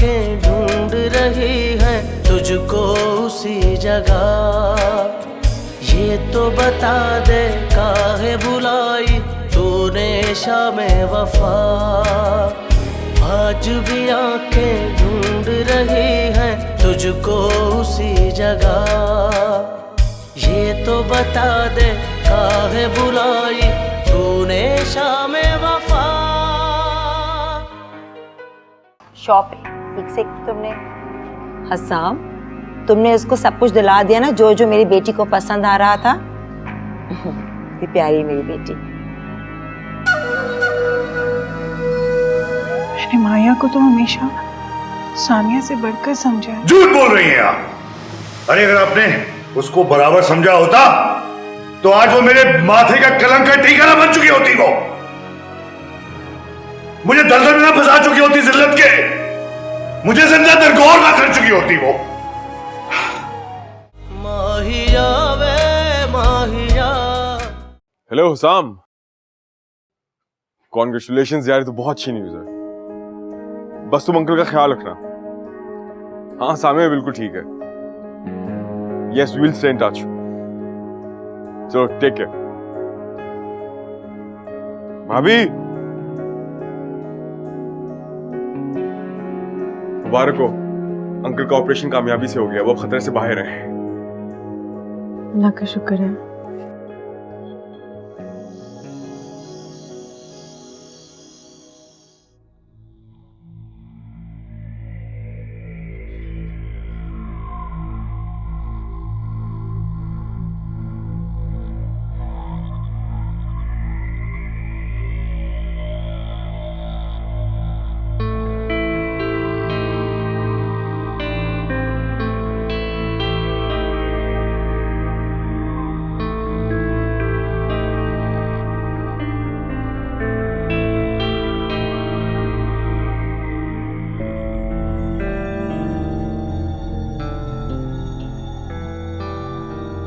आंखें ढूंढ रही हैं तुझको उसी जगह। ये तो बता दे काहे बुलाई तूने शामे वफा। आज भी आंखें ढूंढ रही हैं तुझको उसी जगह। ये तो बता दे काहे बुलाई तूने शामे वफा। शॉपिंग ठीक से की तुमने? हसाम, तुमने उसको सब कुछ दिला दिया ना जो जो मेरी बेटी को पसंद आ रहा था। इतनी प्यारी मेरी बेटी। मैंने माया को तो हमेशा सानिया से बढ़कर समझा है। झूठ बोल रही हैं आप। अरे अगर आपने उसको बराबर समझा होता तो आज वो मेरे माथे का कलंक का ठिकाना बन चुकी होती। वो मुझे दलदल में ना फंसा चुकी होती जिल्लत के। मुझे जिंदा दरगोर ना कर चुकी होती वो। माहिया वे माहिया। हेलो हुसाम, कॉन्ग्रेचुलेशंस यार, तो बहुत अच्छी न्यूज़ है। बस तुम अंकल का ख्याल रखना। हाँ सामने बिल्कुल ठीक है। Yes we will stay in touch. चलो टेक केयर। भाभी मुबारक हो, अंकल का ऑपरेशन कामयाबी से हो गया। वो अब खतरे से बाहर है। अल्लाह का शुक्र है।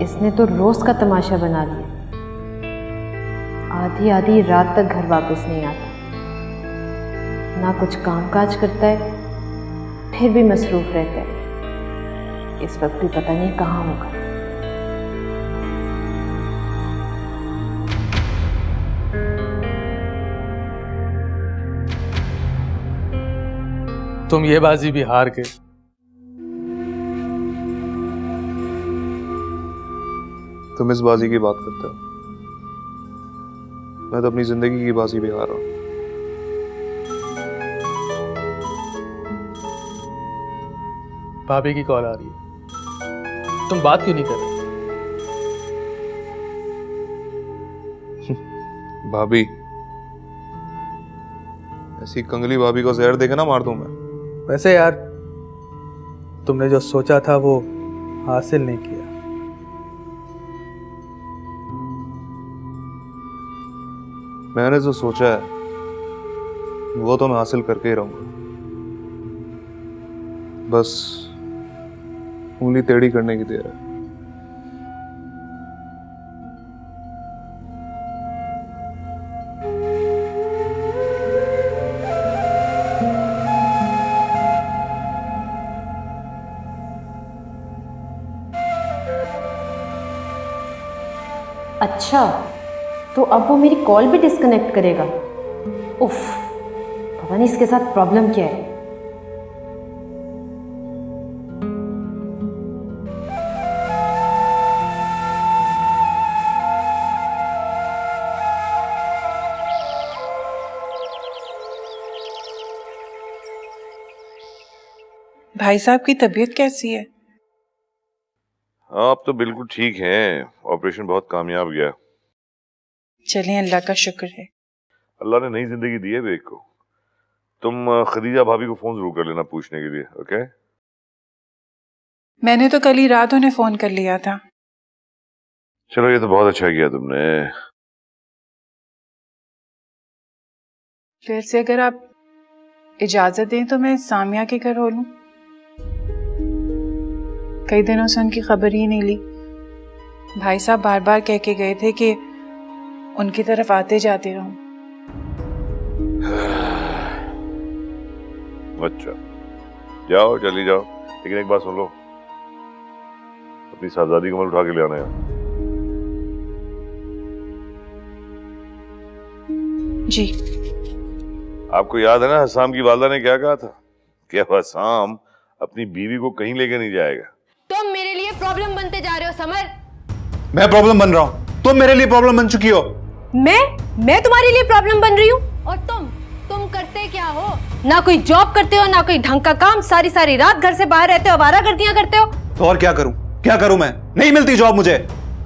इसने तो रोज का तमाशा बना लिया। आधी आधी रात तक घर वापस नहीं आता, ना कुछ काम काज करता है, फिर भी मसरूफ रहता है। इस वक्त भी पता नहीं कहाँ होगा। तुम ये बाजी भी हार गए। तुम इस बाजी की बात करते हो, मैं तो अपनी जिंदगी की बाजी भी हार रहा हूं। भाभी की कॉल आ रही है, तुम बात क्यों नहीं कर रहे? भाभी, ऐसी कंगली भाभी को जहर देके ना मार दूं मैं। वैसे यार, तुमने जो सोचा था वो हासिल नहीं किया। मैंने जो सोचा है वो तो मैं हासिल करके ही रहूंगा। बस उंगली टेढ़ी करने की देर है। अच्छा, तो अब वो मेरी कॉल भी डिस्कनेक्ट करेगा। उफ, पता नहीं इसके साथ प्रॉब्लम क्या है। भाई साहब की तबीयत कैसी है? आप तो बिल्कुल ठीक हैं। ऑपरेशन बहुत कामयाब गया। चलिए, अल्लाह का शुक्र है। अल्लाह ने नई जिंदगी दी है बेग को। तुम खदीजा भाभी को फोन जरूर कर लेना पूछने के लिए, ओके? मैंने तो कल ही रात उन्हें फोन कर लिया था। चलो ये तो बहुत अच्छा किया तुमने। फिर से अगर आप इजाजत दें तो मैं सामिया के घर हो लूं। कई दिनों से उनकी खबर ही नहीं ली। भाई साहब बार बार कह के गए थे कि उनकी तरफ आते जाते रहूं। अच्छा, जाओ चली जाओ, लेकिन एक बात सुन लो, अपनी साहबजादी कमल उठा के ले आना यार। जी। आपको याद है ना हसाम की वालदा ने क्या कहा था कि अब हसाम अपनी बीवी को कहीं लेके नहीं जाएगा। तुम मेरे लिए प्रॉब्लम बनते जा रहे हो समर। मैं प्रॉब्लम बन रहा हूँ, तुम मेरे लिए प्रॉब्लम बन चुकी हो। मैं तुम्हारे लिए प्रॉब्लम बन रही हूँ? और तुम करते क्या हो? ना कोई जॉब करते हो, ना कोई ढंग का काम, सारी सारी रात घर से बाहर रहते हो, आवारागर्दियां करते हो। तो और क्या करूं? क्या करूं? मैं नहीं मिलती जॉब मुझे।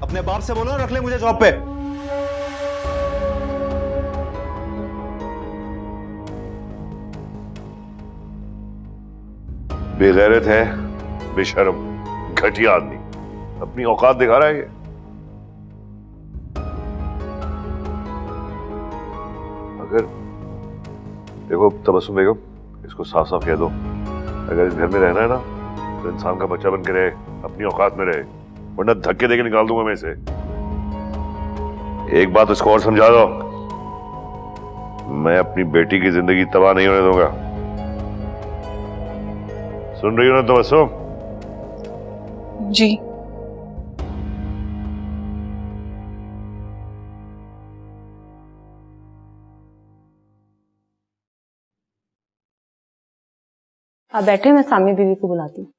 अपने बाप से बोलो रख ले मुझे जॉब पे। बेगैरत है, बेशर्म, घटिया आदमी, अपनी औकात दिखा रहा है ये। अगर देखो तबस्सुम बेगम, इसको साफ साफ कह दो, अगर इस घर में रहना है ना तो इंसान का बच्चा बन के रहे, अपनी औकात में रहे, वरना धक्के देके निकाल दूंगा मैं इसे। एक बात इसको और समझा दो, मैं अपनी बेटी की जिंदगी तबाह नहीं होने दूंगा। सुन रही हो ना तबस्सुम? जी। आप बैठे, मैं सामी बीवी को बुलाती हूँ।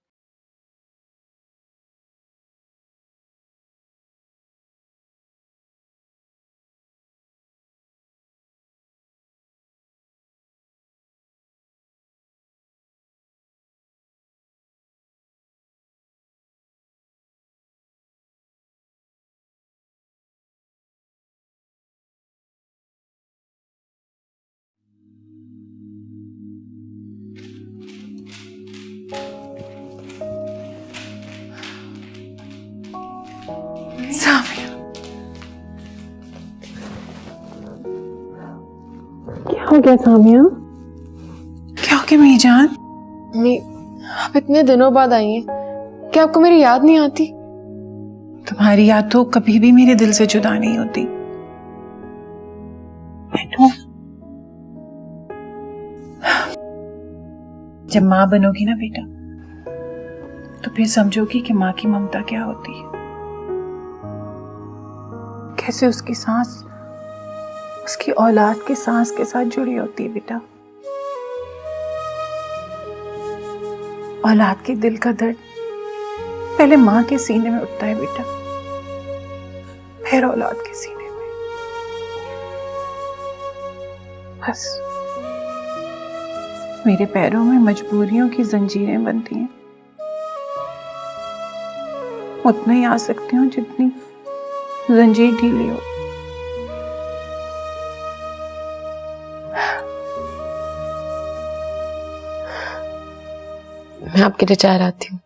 सामिया, क्या हो गया सामिया? क्या हो गया मेरी जान? आप इतने दिनों बाद आई हैं, क्या आपको मेरी याद नहीं आती? तुम्हारी याद तो कभी भी मेरे दिल से जुदा नहीं होती। बैठो। जब माँ बनोगी ना बेटा, तो फिर समझोगी कि माँ की ममता क्या होती है, कैसे उसकी सांस उसकी औलाद की सांस के साथ जुड़ी होती है बेटा। औलाद के दिल का दर्द पहले माँ के सीने में उठता है बेटा, फिर औलाद के सीने में। बस मेरे पैरों में मजबूरियों की जंजीरें बनती हैं, उतना ही आ सकती हूँ जितनी जंजीर ढीली हो। मैं आपके लिए चाय लाती हूँ।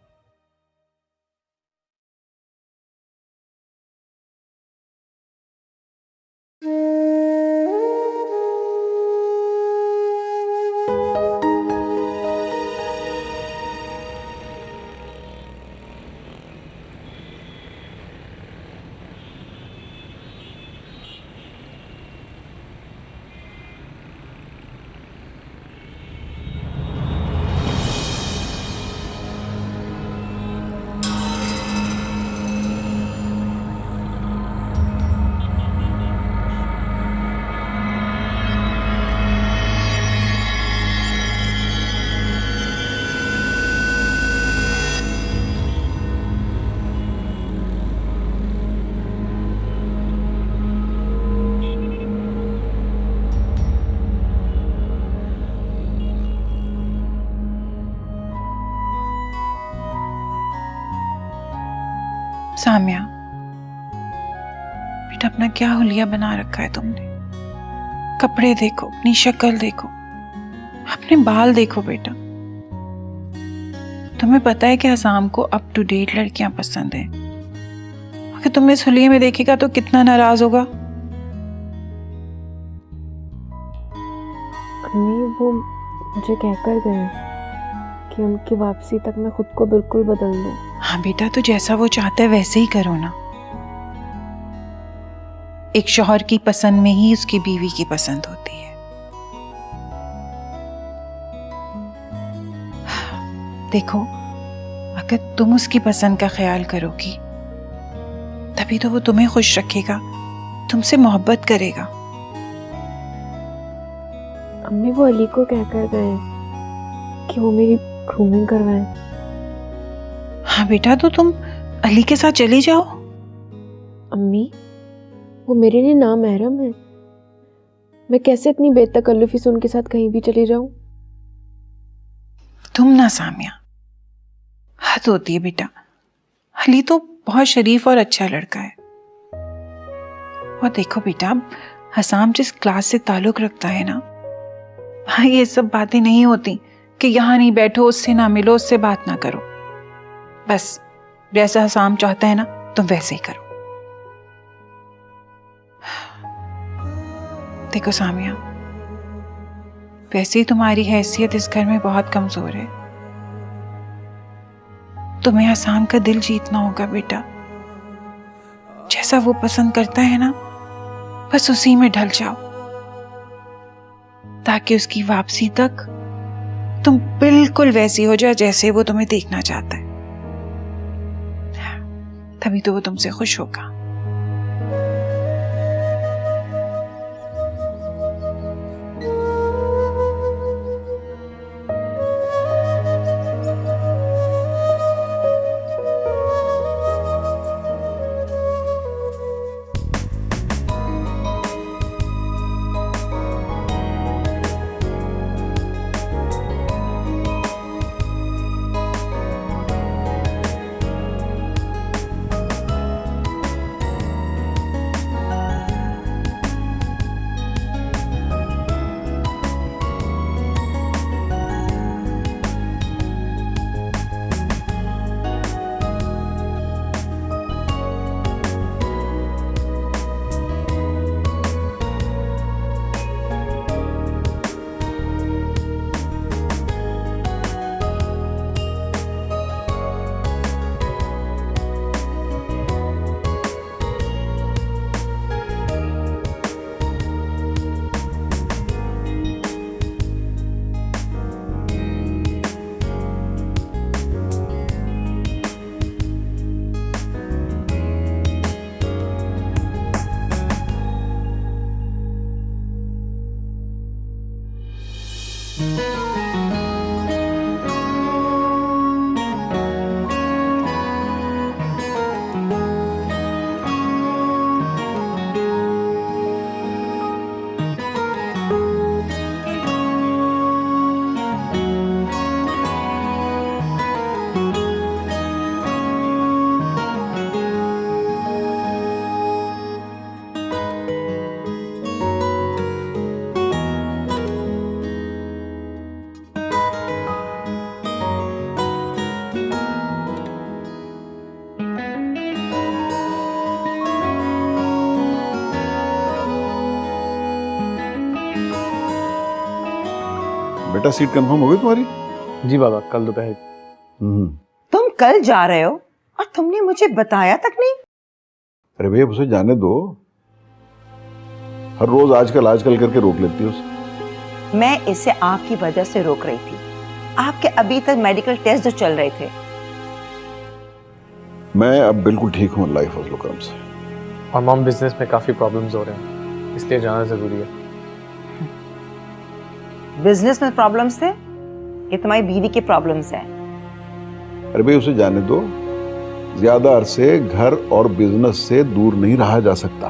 सामिया बेटा, अपना क्या हुलिया बना रखा है तुमने। कपड़े देखो, अपनी शक्ल देखो, अपने बाल देखो बेटा। तुम्हें पता है कि हसाम को अप टू डेट लड़कियां पसंद हैं। अगर तुम्हें इस हुलिये में देखेगा तो कितना नाराज होगा। अम्मी वो मुझे कहकर गए कि उनकी वापसी तक मैं खुद को बिल्कुल बदल दूं। हाँ बेटा, तो जैसा वो चाहता है वैसे ही करो ना। एक शौहर की पसंद में ही उसकी बीवी की पसंद होती है। देखो, अगर तुम उसकी पसंद का ख्याल करोगी तभी तो वो तुम्हें खुश रखेगा, तुमसे मोहब्बत करेगा। अम्मी वो अली को क्या कर गए कि वो मेरी ग्रूमिंग करवाए? हाँ बेटा, तो तुम अली के साथ चली जाओ। अम्मी वो मेरे लिए नामहरम है, मैं कैसे इतनी बेतकल्लुफी से उनके साथ कहीं भी चली जाऊं? तुम ना सामिया, हद होती है बेटा। अली तो बहुत शरीफ और अच्छा लड़का है। और देखो बेटा, हसाम जिस क्लास से ताल्लुक रखता है ना, वहाँ ये सब बातें नहीं होती कि यहाँ नहीं बैठो, उससे ना मिलो, उससे बात ना करो। बस जैसा हसाम चाहता है ना, तुम वैसे ही करो। देखो सामिया, वैसे ही तुम्हारी हैसियत इस घर में बहुत कमजोर है। तुम्हें हसाम का दिल जीतना होगा बेटा। जैसा वो पसंद करता है ना, बस उसी में ढल जाओ, ताकि उसकी वापसी तक तुम बिल्कुल वैसी हो जाओ जैसे वो तुम्हें देखना चाहता है। तभी तो वो तुमसे खुश होगा। बेटा सीट कंफर्म हो गई तुम्हारी? जी बाबा, कल दोपहर। तुम कल जा रहे हो और तुमने मुझे बताया तक नहीं? अरे भैया उसे जाने दो, हर रोज आजकल आजकल करके रोक लेती हो उसे। मैं इसे आपकी वजह से रोक रही थी। आपके अभी तक मेडिकल टेस्ट जो चल रहे थे। मैं अब बिल्कुल ठीक हूँ अल्लाह के फजल करम से। और मॉम, बिजनेस में काफी प्रॉब्लम्स हो रहे हैं, इसलिए जाना जरूरी है। बिजनेस में प्रॉब्लम्स थे? ये तुम्हारी बीवी की प्रॉब्लम्स हैं। अरे भाई उसे जाने दो, ज्यादा अरसे घर और बिजनेस से दूर नहीं रहा जा सकता।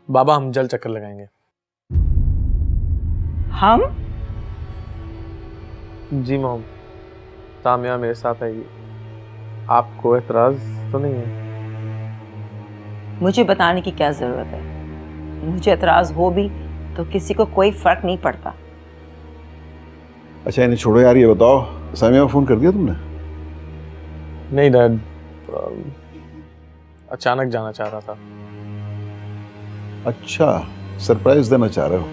बाबा हम जल्द चक्कर लगाएंगे। हम? जी मॉम, सामिया मेरे साथ आएगी। आपको एतराज तो नहीं है? मुझे बताने की क्या जरूरत है? मुझे एतराज हो भी तो किसी को कोई फर्क नहीं पड़ता। अच्छा इन्हें छोड़ो यार, ये बताओ सामिया को फोन कर दिया तुमने? नहीं डैड, अचानक जाना चाह रहा था। अच्छा, सरप्राइज देना चाह रहे हो?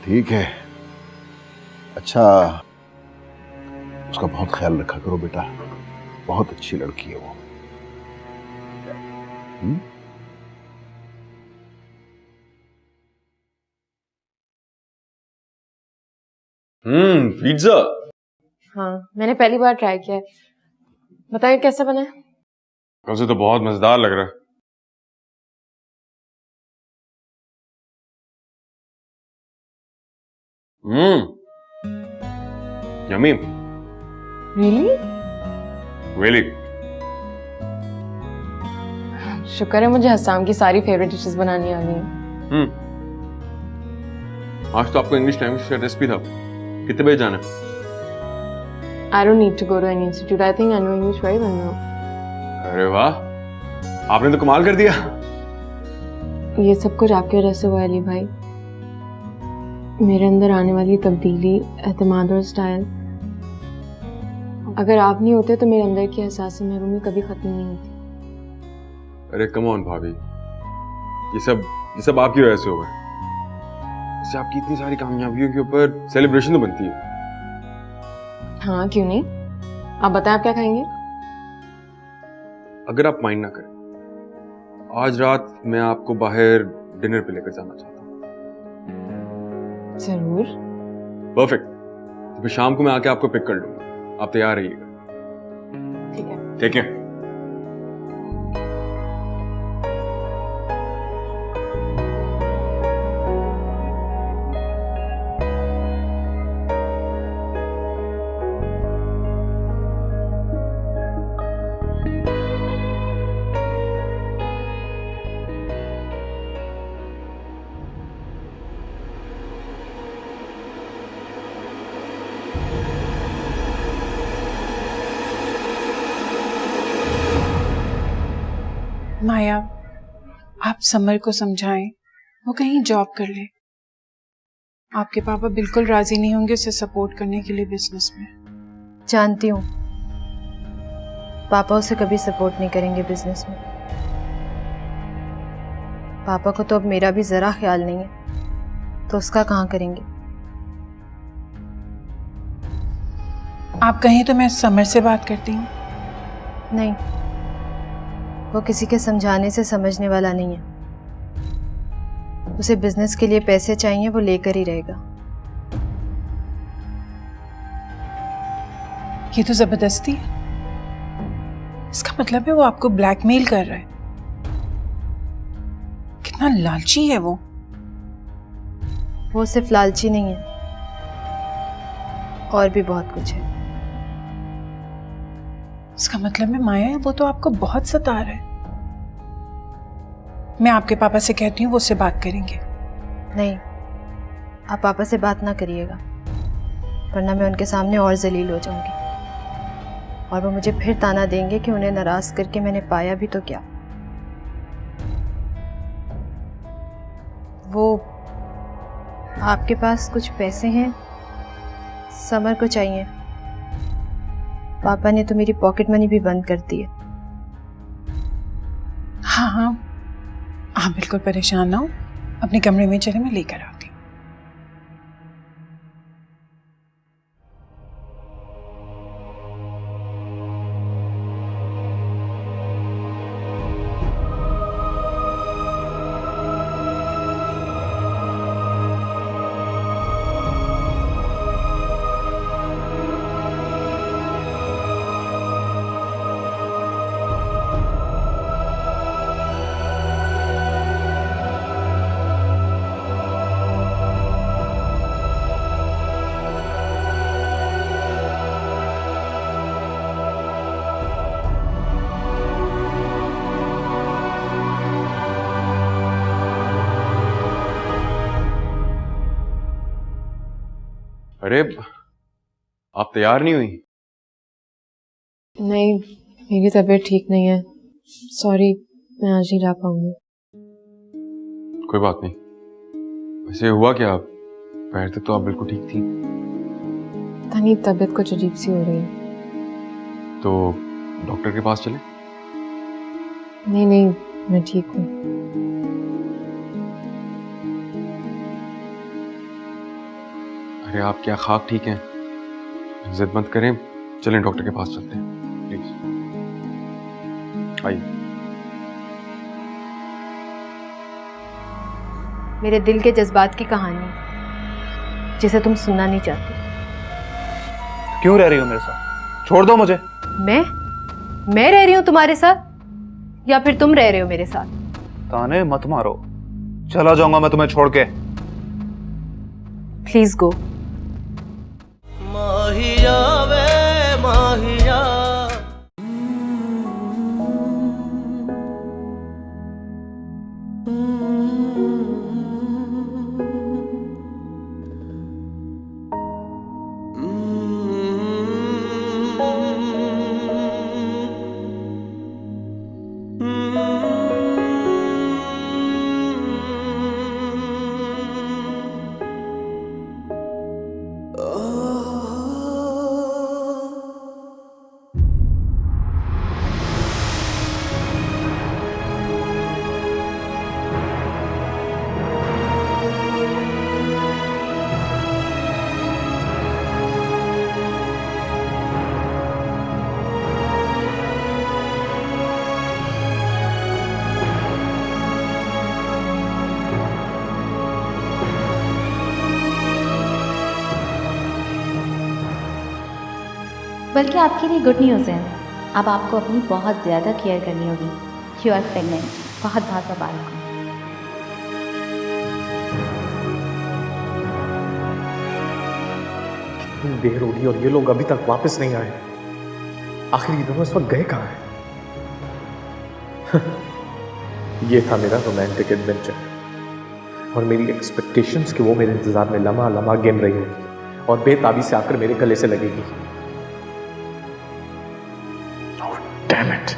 ठीक है। अच्छा, उसका बहुत ख्याल रखा करो बेटा, बहुत अच्छी लड़की है वो। पिज्जा। हाँ, मैंने पहली बार ट्राई किया है। बताइए कैसा बना है? कल से तो बहुत मजेदार लग रहा है। यम्मी। रियली? रियली। शुक्र है मुझे हसाम की सारी फेवरेट डिशेस बनानी आ गई हैं। आज तो आपको इंग्लिश लैंग्वेज का टेस्ट भी था। कितने बजे जाना है? I don't need to go to any institute. I think I know English very well now. अरे वाह, आपने तो कमाल कर दिया। ये सब कुछ आपकी वजह से हुआ है अली भाई। मेरे अंदर आने वाली तब्दीली, एतमाद और स्टाइल, अगर आप नहीं होते तो मेरे अंदर की एहसास महरूमी कभी खत्म नहीं होती। अरे कम ऑन भाभी, ये सब आपकी वजह से हुआ है। इससे आपकी इतनी सारी कामयाबियों के ऊपर सेलिब्रेशन तो बनती है। हाँ क्यों नहीं? आप बताएं आप क्या खाएंगे? अगर आप माइंड ना करें, आज रात मैं आपको बाहर डिनर पे लेकर जाना चाहता हूँ। जरूर। परफेक्ट। तो फिर शाम को मैं आके आपको पिक कर लूंगा। आप तैयार रहिएगा। ठीक है। ठीक है। माया, आप समर को समझाएं, वो कहीं जॉब कर ले। आपके पापा बिल्कुल राजी नहीं होंगे उसे सपोर्ट करने के लिए बिजनेस में। जानती हूँ, पापा उसे कभी सपोर्ट नहीं करेंगे बिजनेस में। पापा को तो अब मेरा भी जरा ख्याल नहीं है, तो उसका कहाँ करेंगे। आप कहीं तो मैं समर से बात करती हूँ। नहीं, वो किसी के समझाने से समझने वाला नहीं है। उसे बिजनेस के लिए पैसे चाहिए, वो लेकर ही रहेगा। ये तो जबरदस्ती है। इसका मतलब है वो आपको ब्लैकमेल कर रहा है। कितना लालची है वो। वो सिर्फ लालची नहीं है, और भी बहुत कुछ है। इसका मतलब है माया, वो तो आपको बहुत सता रहा है। मैं आपके पापा से कहती हूँ, वो उससे बात करेंगे। नहीं, आप पापा से बात ना करिएगा, वरना मैं उनके सामने और जलील हो जाऊंगी, और वो मुझे फिर ताना देंगे कि उन्हें नाराज करके मैंने पाया भी तो क्या। वो आपके पास कुछ पैसे हैं, समर को चाहिए। पापा ने तो मेरी पॉकेट मनी भी बंद कर दी है। हाँ हाँ, आप बिल्कुल परेशान ना हो, अपने कमरे में चले, मैं लेकर आती हूँ। अरे, आप तैयार नहीं हुई? नहीं, मेरी तबीयत ठीक नहीं है। सॉरी, मैं आज नहीं जा पाऊंगी। कोई बात नहीं। वैसे हुआ क्या? पैर तक तो आप बिल्कुल ठीक थी। तनी तबीयत कुछ अजीब सी हो रही है। तो डॉक्टर के पास चले? नहीं नहीं, मैं ठीक हूँ। अरे आप क्या खाक ठीक हैं? जिद मत करें, चलें डॉक्टर के पास चलते हैं, प्लीज आइए। मेरे दिल के जज्बात की कहानी जिसे तुम सुनना नहीं चाहते। क्यों रह रही हो मेरे साथ? छोड़ दो मुझे। मैं रह रही हूँ तुम्हारे साथ या फिर तुम रह रहे हो मेरे साथ? ताने मत मारो, चला जाऊंगा मैं तुम्हें छोड़ के। Please go. माहिया वे माहिया। बल्कि आपके लिए गुड न्यूज़ है, अब आपको अपनी बहुत ज़्यादा केयर करनी होगी। यू आर प्रेग्नेंट, बहुत बहुत मुबारक हो। कितनी देर होगी और ये लोग अभी तक वापस नहीं आए। आखिर ये दोनों इस वक्त गए कहाँ हैं? ये था मेरा रोमांटिक एडवेंचर और मेरी एक्सपेक्टेशंस कि वो मेरे इंतजार में लम्हा लम्हा गिन रही होगी और बेताबी से आकर मेरे गले से लगेगी। Oh, damn it.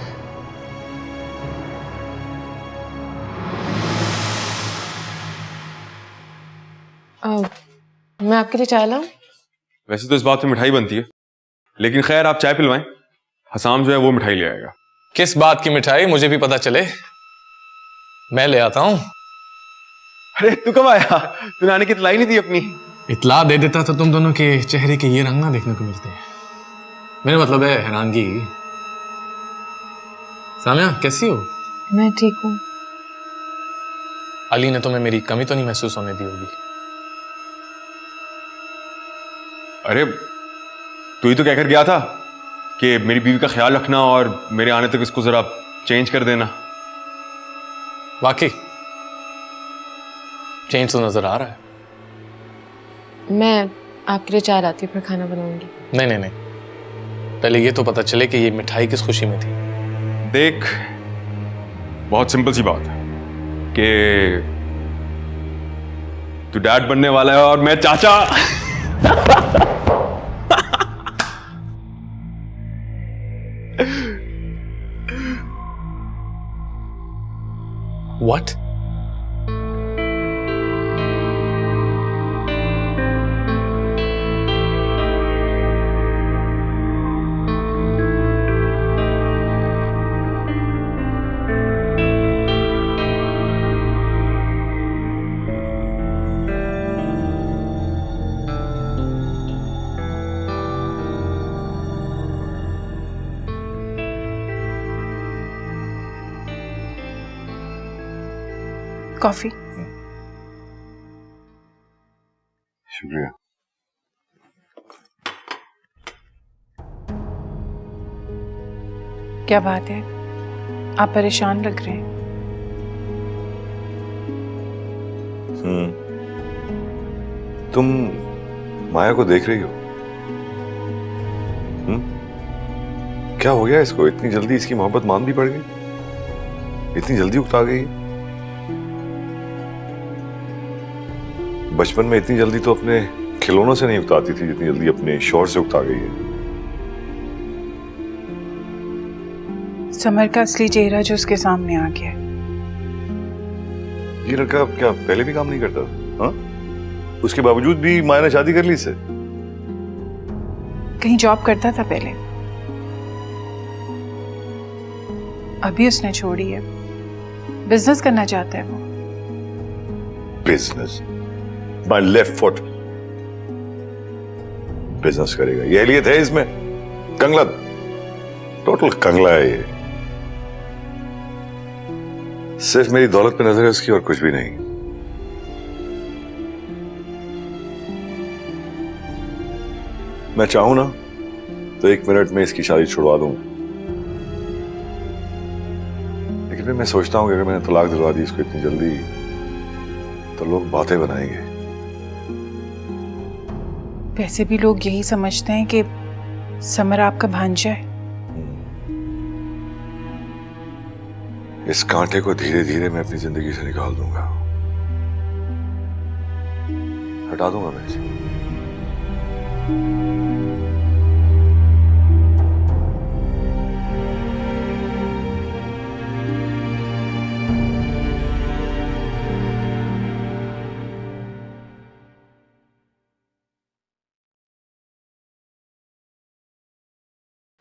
मैं आपके लिए चाय लाऊं? वैसे तो इस बात पे मिठाई बनती है, लेकिन खैर आप चाय पिलवाएं, हसाम जो है वो मिठाई ले आएगा। किस बात की मिठाई, मुझे भी पता चले। मैं ले आता हूं। अरे तू कब आया? तूने आने की इतला ही नहीं दी अपनी। इतला दे देता तो तुम दोनों के चेहरे के ये रंग ना देखने को मिलते हैं। मेरा मतलब है हैरानगी। सामिया कैसी हो? मैं ठीक हूँ। अली ने तुम्हें मेरी कमी तो नहीं महसूस होने दी होगी? अरे तू ही तो कहकर गया था कि मेरी बीवी का ख्याल रखना और मेरे आने तक इसको जरा चेंज कर देना। वाकई चेंज तो नजर आ रहा है। मैं आपके लिए चाय लाती हूँ, फिर खाना बनाऊंगी। नहीं नहीं नहीं, पहले ये तो पता चले कि ये मिठाई किस खुशी में थी। देख, बहुत सिंपल सी बात है कि तू डैड बनने वाला है और मैं चाचा। What? कॉफी। शुक्रिया। क्या बात है, आप परेशान लग रहे हैं। तुम माया को देख रही हो? क्या हो गया इसको? इतनी जल्दी इसकी मोहब्बत मान भी पड़ गई? इतनी जल्दी उकता गई? बचपन में इतनी जल्दी तो अपने खिलौनों से नहीं उकताती थी जितनी जल्दी अपने शौहर से उकता गई है। समर का असली चेहरा जो उसके सामने आ गया। ये लड़का क्या पहले भी काम नहीं करता? हाँ, उसके बावजूद भी माया ने शादी कर ली इससे? कहीं जॉब करता था पहले, अभी उसने छोड़ी है। बिजनेस करना चाहता है वो। Business? My left foot business करेगा? ये एहलियत है इसमें? कंगला, टोटल कंगला है ये। सिर्फ मेरी दौलत पे नजर है उसकी और कुछ भी नहीं। मैं चाहूं ना तो 1 मिनट में इसकी शादी छुड़वा दूं। लेकिन फिर मैं सोचता हूँ कि अगर मैंने तलाक दिलवा दी इसको इतनी जल्दी तो लोग बातें बनाएंगे। वैसे भी लोग यही समझते हैं कि समर आपका भांजा है। इस कांटे को धीरे धीरे मैं अपनी जिंदगी से निकाल दूंगा, हटा दूंगा मैं इसे।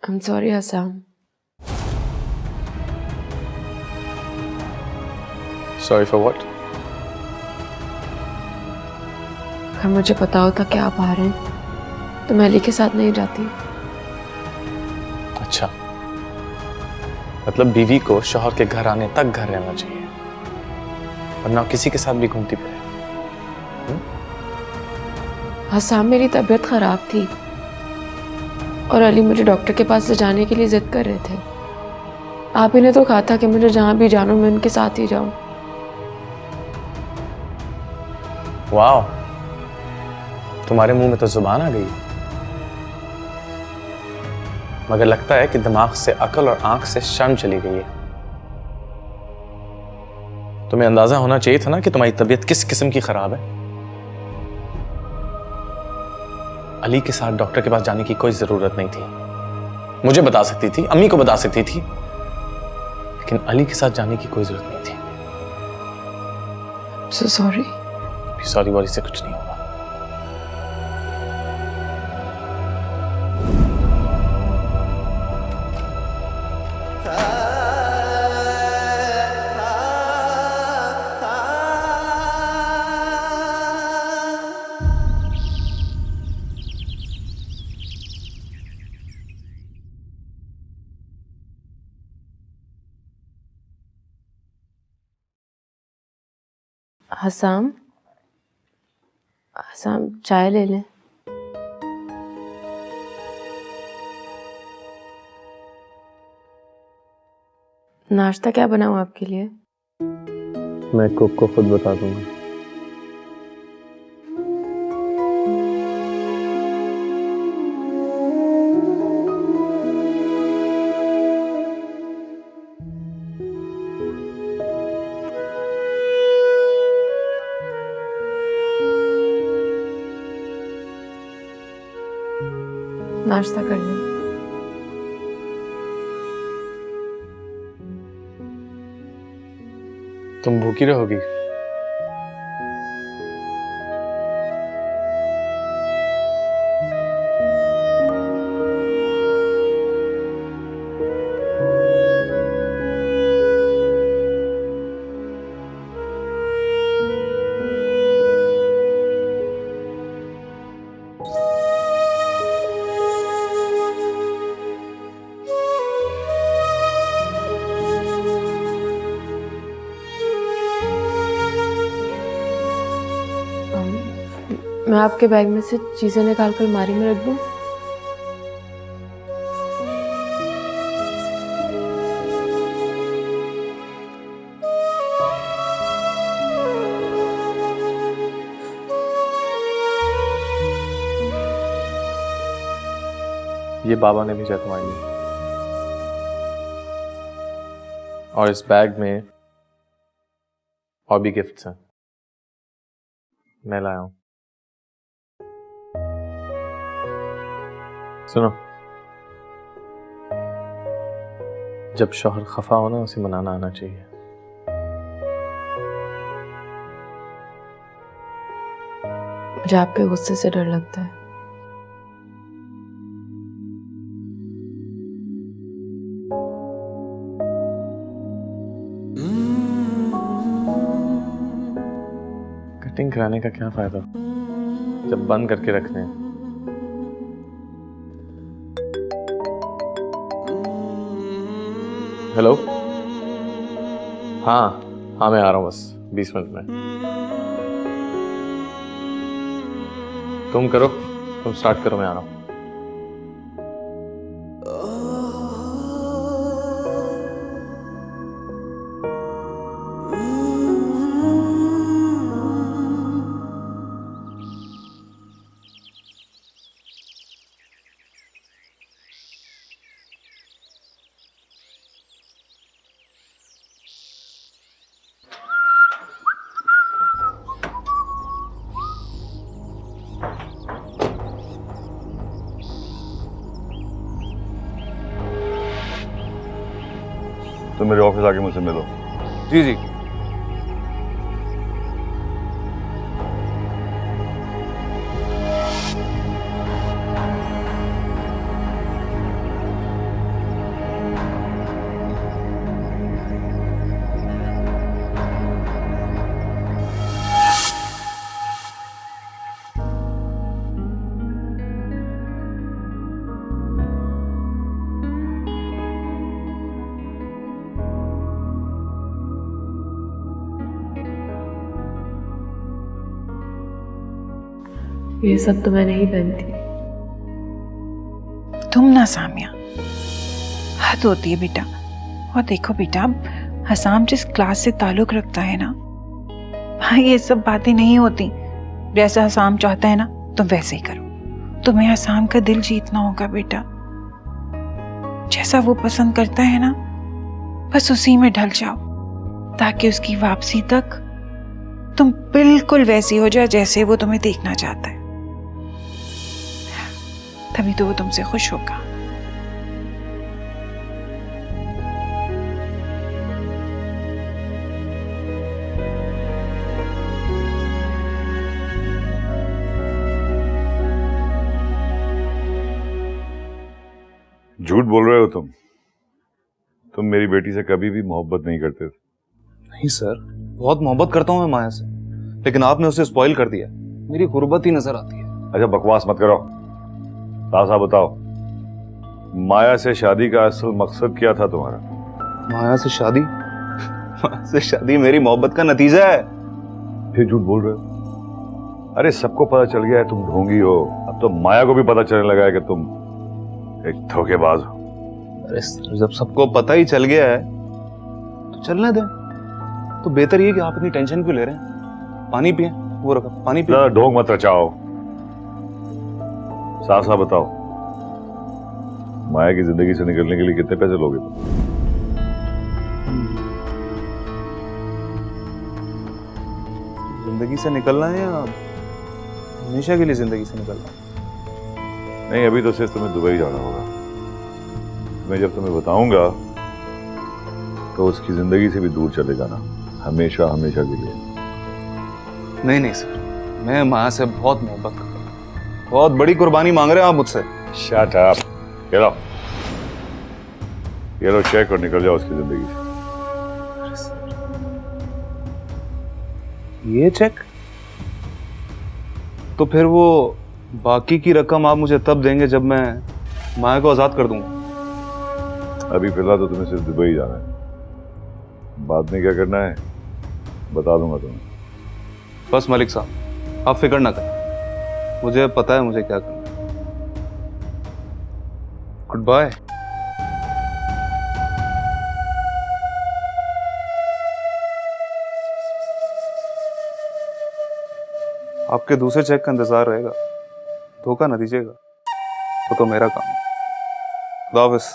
I'm sorry, Hassan. Sorry for what? अगर मुझे पता होता कि आप आ रहे हैं तो मैं अली के साथ नहीं जाती। अच्छा, मतलब बीवी को शौहर के घर आने तक घर रहना चाहिए, वरना किसी के साथ भी घूमती फिरे। हसाम, मेरी तबीयत खराब थी और अली मुझे डॉक्टर के पास ले जाने के लिए जिद कर रहे थे। आप ही ने तो कहा था कि मुझे जहां भी जाना मैं उनके साथ ही जाऊं। वाह, तुम्हारे मुंह में तो जुबान आ गई, मगर लगता है कि दिमाग से अकल और आंख से शर्म चली गई है। तुम्हें अंदाजा होना चाहिए था ना कि तुम्हारी तबीयत किस किस्म की खराब है। अली के साथ डॉक्टर के पास जाने की कोई जरूरत नहीं थी। मुझे बता सकती थी, अम्मी को बता सकती थी, लेकिन अली के साथ जाने की कोई जरूरत नहीं थी। So sorry. सॉरी वॉरी से कुछ नहीं होगा। हसाम, हसाम चाय ले लें। नाश्ता क्या बनाऊं आपके लिए? मैं कुक को खुद बता दूंगा। नाश्ता कर लें। तुम भूखी रहोगी? मैं आपके बैग में से चीजें निकाल कर अलमारी में रख दूं? ये बाबा ने भेजा तुम्हारे लिए, और इस बैग में और भी गिफ्ट्स हैं, मैं लाया हूं। सुनो, जब शौहर खफा हो ना, उसे मनाना आना चाहिए। मुझे आपके गुस्से से डर लगता है। कटिंग कराने का क्या फायदा जब बंद करके रखने हैं। हेलो, हाँ हाँ मैं आ रहा हूँ बस 20 मिनट में। तुम करो, तुम स्टार्ट करो, मैं आ रहा हूँ। तुम मेरे ऑफिस आके मुझसे मिलो। जी जी। ये सब तो मैं नहीं पहनती। तुम ना सामिया, हद होती है बेटा। और देखो बेटा, हसाम जिस क्लास से ताल्लुक रखता है ना, भाई ये सब बातें नहीं होती। जैसा हसाम चाहता है ना तुम वैसे ही करो। तुम्हें हसाम का दिल जीतना होगा बेटा। जैसा वो पसंद करता है ना बस उसी में ढल जाओ, ताकि उसकी वापसी तक तुम बिल्कुल वैसी हो जाओ जैसे वो तुम्हें देखना चाहता है। तभी तो वो तुमसे खुश होगा। झूठ बोल रहे हो तुम मेरी बेटी से कभी भी मोहब्बत नहीं करते थे। नहीं सर, बहुत मोहब्बत करता हूँ मैं माया से, लेकिन आपने उसे स्पॉइल कर दिया। मेरी गुर्बत ही नजर आती है। अच्छा बकवास मत करो, साफ बताओ, माया से शादी का असल मकसद क्या था तुम्हारा? माया से शादी? माया से शादी मेरी मोहब्बत का नतीजा है। फिर झूठ बोल रहे हो? अरे सबको पता चल गया है तुम ढोंगी हो। अब तो माया को भी पता चलने लगा है कि तुम एक धोखेबाज हो। अरे सर, जब सबको पता ही चल गया है तो चलने दें। तो बेहतर ये कि आप इतनी टेंशन क्यों ले रहे हैं? पानी पिए, वो रखा पानी पिए। ढोंग मत रचाओ, साफ साफ बताओ, माया की जिंदगी से निकलने के लिए कितने पैसे लोगे तुम? जिंदगी से निकलना है या हमेशा के लिए जिंदगी से निकलना है? नहीं, अभी तो सिर्फ तुम्हें दुबई जाना होगा। मैं जब तुम्हें बताऊंगा तो उसकी जिंदगी से भी दूर चले जाना, हमेशा हमेशा के लिए। नहीं नहीं सर, मैं माया से बहुत मोहब्बत करता हूँ। बहुत बड़ी कुर्बानी मांग रहे हैं आप मुझसे। Shut up. ये लो चेक और निकल जाओ उसकी जिंदगी से। ये चेक? तो फिर वो बाकी की रकम आप मुझे तब देंगे जब मैं माया को आजाद कर दूंगा। अभी फिलहाल तो तुम्हें सिर्फ दुबई जाना है, बाद में क्या करना है बता दूंगा तुम्हें। बस मलिक साहब, आप फिक्र ना करें, मुझे पता है मुझे क्या करना है। Good bye. आपके दूसरे चेक का इंतजार रहेगा, धोखा न दीजिएगा, वो तो मेरा काम है। खुदा हाफिज़।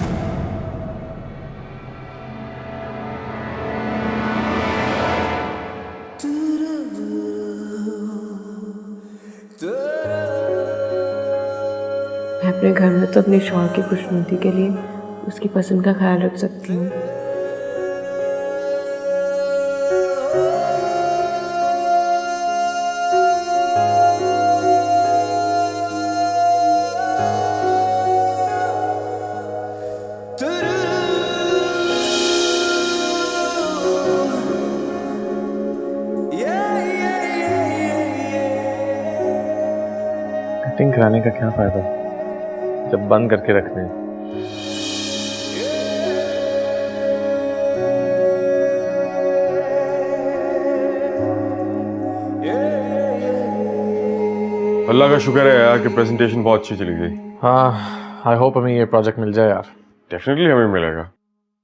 मैं अपने घर में तो अपनी शौहर की खुशनुदी के लिए उसकी पसंद का ख्याल रख सकती हूँ। कटिंग कराने का क्या फायदा जब बंद करके रखते हैं। अल्लाह का शुक्र है यार कि प्रेजेंटेशन बहुत अच्छी चली गई। हाँ, आई होप हमें ये प्रोजेक्ट मिल जाए यार। डेफिनेटली हमें मिलेगा,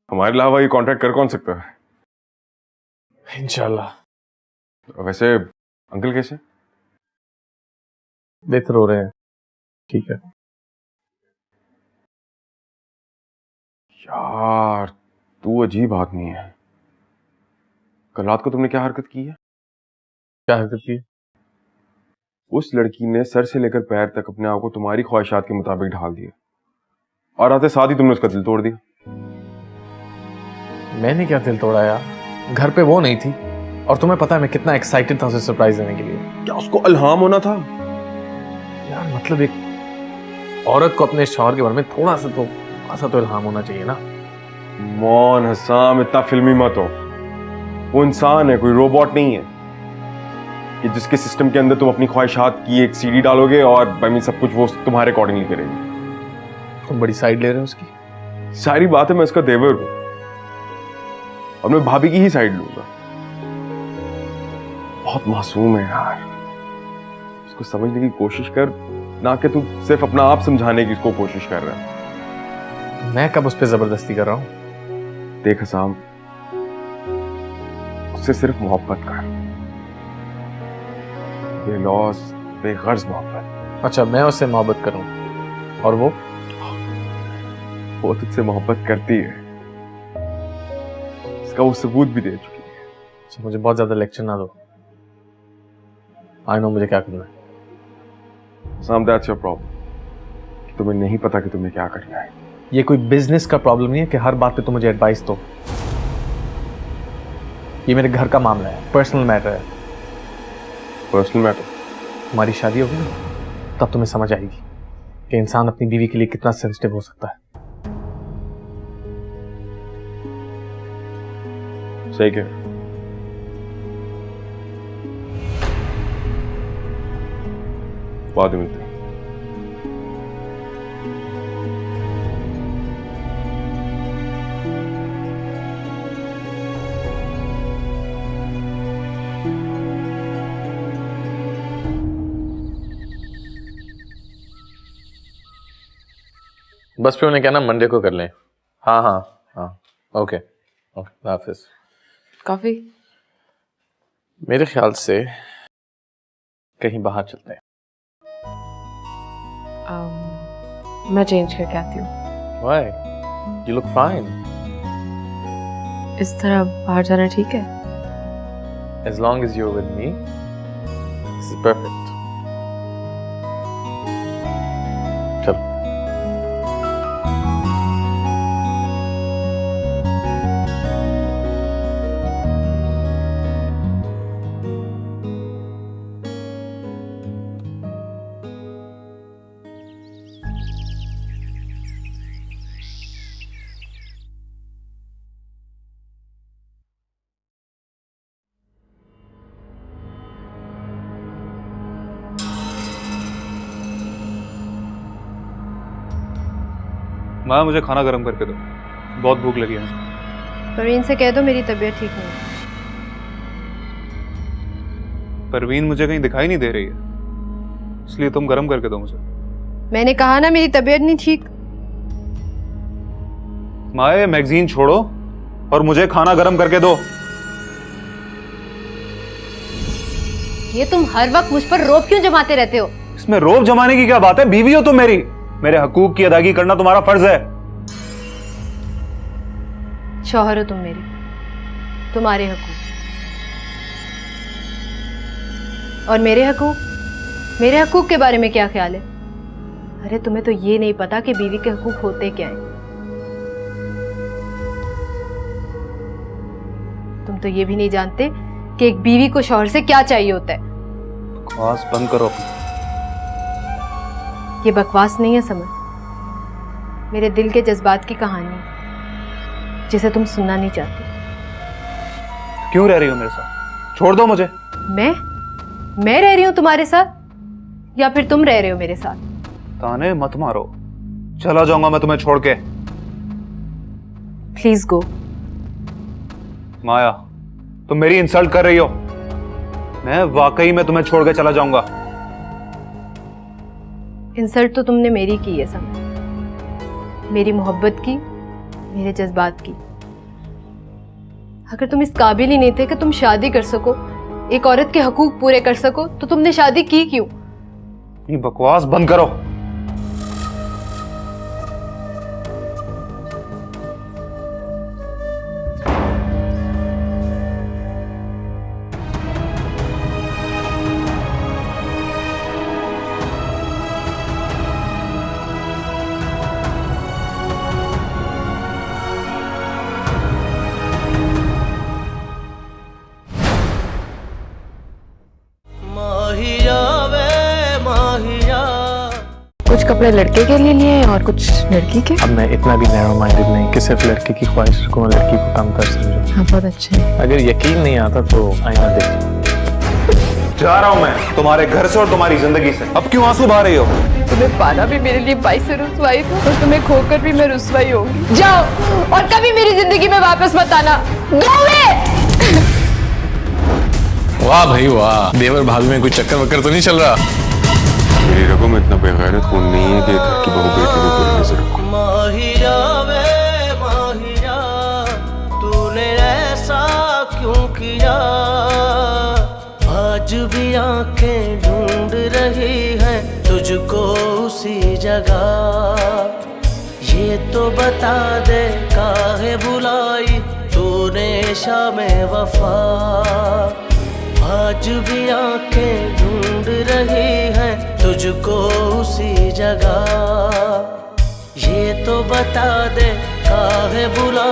हमारे अलावा ये कॉन्ट्रैक्ट कर कौन सकता है? इंशाल्लाह। वैसे अंकल कैसे? बेहतर हो रहे हैं, ठीक है। यार तू अजीब आदमी है। कल रात को तुमने क्या हरकत की है? क्या हरकत की? उस लड़की ने सर से लेकर पैर तक अपने आप को तुम्हारी ख्वाहिशात के मुताबिक ढाल दिया और आते साथ ही तुमने उसका दिल तोड़ दिया। मैंने क्या दिल तोड़ा यार, घर पे वो नहीं थी और तुम्हें पता है मैं कितना एक्साइटेड था उसे सरप्राइज देने के लिए। क्या उसको इल्हाम होना था? यार मतलब एक औरत को अपने शौहर के बारे में थोड़ा सा तो इल्हाम होना चाहिए ना। मौन हसाम, इतना फिल्मी मत हो। वो इंसान है, कोई रोबोट नहीं है कि जिसके सिस्टम के अंदर तुम अपनी ख्वाहिशात की एक सीडी डालोगे और आई मीन सब कुछ वो तुम्हारे अकॉर्डिंगली करेगी। तुम बड़ी साइड ले रहे हो उसकी। सारी बात है, मैं उसका देवर हूं और मैं भाभी की ही साइड लूंगा। बहुत मासूम है यार, उसको समझने की कोशिश कर, ना कि तू सिर्फ अपना आप समझाने की उसको कोशिश कर रहा है। मैं कब उस पर जबरदस्ती कर रहा हूं? देख हसाम, उससे सिर्फ मोहब्बत कर, बेलौस बेगर्ज मोहब्बत। अच्छा, मैं उससे मोहब्बत करूं और वो तुझसे मोहब्बत करती है, इसका वो सबूत भी दे चुकी है। अच्छा, मुझे बहुत ज्यादा लेक्चर ना दो, आई नो मुझे क्या करना है। Sam, that's your problem, कि तुम्हें नहीं पता कि तुम्हें क्या करना है। ये कोई बिजनेस का प्रॉब्लम नहीं है कि हर बात पे तुम मुझे एडवाइस दो। ये मेरे घर का मामला है, पर्सनल मैटर है। Personal matter? तुम्हारी शादी होगी ना, तब तुम्हें समझ आएगी कि इंसान अपनी बीवी के लिए कितना सेंसिटिव हो सकता है। सही कह, बाद में मिलते हैं। बस पे उन्हें कहना मंडे को कर लें। हाँ हाँ हाँ, ओके ओके, हाफिज। कॉफी? मेरे ख्याल से कहीं बाहर चलते हैं। मैं चेंज करके आती हूँ। Why? You look fine. इस तरह बाहर जाना ठीक है? As long as you're with me, this is perfect. चलो। माँ, मुझे खाना गर्म करके दो, बहुत भूख लगी है मुझे। परवीन से कह दो मेरी तबीयत ठीक नहीं है। परवीन मुझे कहीं दिखाई नहीं दे रही है, इसलिए तुम गर्म करके दो मुझे। मैंने कहा ना मेरी तबीयत नहीं ठीक। माँ, ये मैगजीन छोड़ो और मुझे खाना गर्म करके दो। ये तुम हर वक्त मुझ पर रोब क्यों जमाते रहते हो? इसमें रोब जमाने की क्या बात है? बीवी हो तुम मेरी, मेरे हकूक की अदायगी करना तुम्हारा फर्ज है। शौहर हो तुम मेरे, तुम्हारे हकूक और मेरे हकूक के बारे में क्या ख्याल है? अरे तुम्हें तो ये नहीं पता कि बीवी के हकूक होते क्या हैं। तुम तो ये भी नहीं जानते कि एक बीवी को शौहर से क्या चाहिए होता है। बकवास बंद करो। ये बकवास नहीं है समझ, मेरे दिल के जज्बात की कहानी जिसे तुम सुनना नहीं चाहते। क्यों रह रही हो मेरे साथ? छोड़ दो मुझे। मैं रह रही हूं तुम्हारे साथ या फिर तुम रह रहे हो मेरे साथ? ताने मत मारो, चला जाऊंगा मैं तुम्हें छोड़ के। Please go. माया, तुम मेरी इंसल्ट कर रही हो। मैं वाकई में तुम्हें छोड़ के चला जाऊंगा। इंसल्ट तो तुमने मेरी की है समझ, मेरी मोहब्बत की, मेरे जज्बात की। अगर तुम इस काबिल ही नहीं थे कि तुम शादी कर सको, एक औरत के हकूक पूरे कर सको, तो तुमने शादी की क्यों? ये बकवास बंद करो। अपने लड़के के लिए लिए हैं और कुछ लड़की के? अब मैं इतना भी नैरो माइंडेड नहीं कि सिर्फ लड़के की ख्वाहिश रखूं और लड़की को कमतर समझूं। हाँ, बहुत अच्छे हैं। अगर यकीन नहीं आता तो आईना देख। जा रहा हूं मैं तुम्हारे घर से और तुम्हारी जिंदगी से। अब क्यों आंसू बहा रही हो? तुम्हें पाना भी मेरे लिए बाई से रुसवाई था और तुम्हें खोकर भी मैं रुसवाई होंगी। जाओ और कभी मेरी जिंदगी में वापस मत आना। वाह भाई वाह, देवर भाभी में कोई चक्कर वक्कर तो नहीं चल रहा? मेरी रगों में इतना बेगैरत खून नहीं है कि घर की बहू बेटी को पूरी नजर रखूं। माहिरा वे माहिरा, तूने ऐसा क्यों किया? आज भी आंखें ढूंढ रही हैं तुझको उसी जगह। ये तो बता दे काहे बुलाई तूने शामे वफा। आज भी आंखें ढूंढ रही हैं तुझको उसी जगह। ये तो बता दे काहे बुला